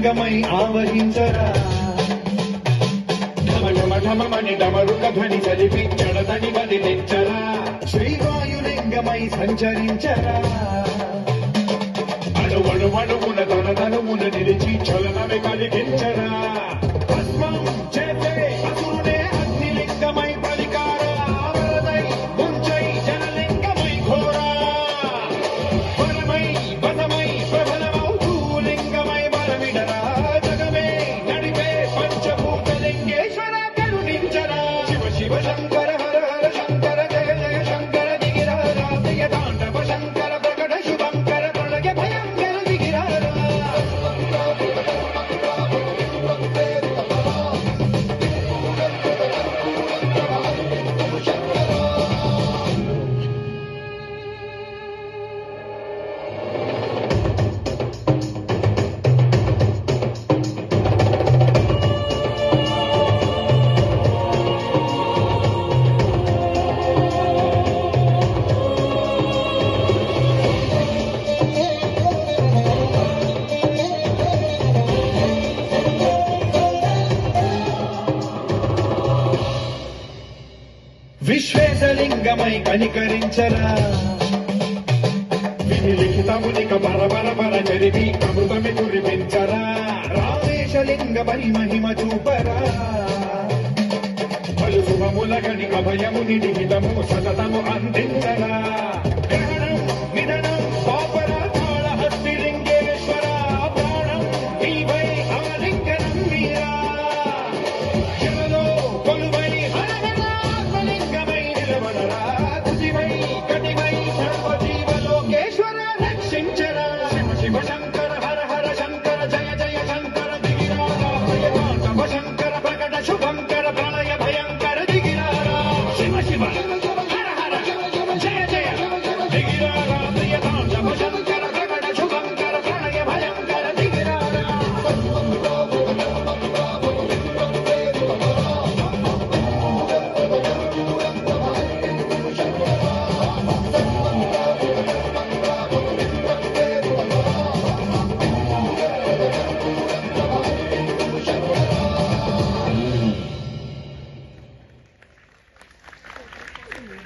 లింగమై ఆవహించరా ఢమఢమఢమని డమరుక ధ్వని చలిపి జడదని వదిలించరా శ్రీవాయులింగమై సంచరించరా అణువణువణువున తనమున నిలిచి చలనమే కలిగించరా భస్మం చేసే అసురుడే అగ్నిలింగమై పలికారా వరదై ముంచై జనలింగమై ఘోరా వరమై వదమై ప్రబలమౌతూ లింగమై బలమిడరా జగమే నడిపే పంచభూతలింగేశ్వర కరుణించరా శివ శివ శంకర హర హర శంకర జయ జయ శంకర దిగిరారా జయ తాండవ శంకర ప్రకట శుభంకర ప్రళయ భయంకర దిగిరారా విశ్వేశలింగమై కనికరించరా విధి లిఖితమునిక బరబర చరివి అమృతమి కురిపించరా రామేశలింగమై మహిమ చూపరా పలు శుభములగని అభయము నిడిహితము సతతము అంది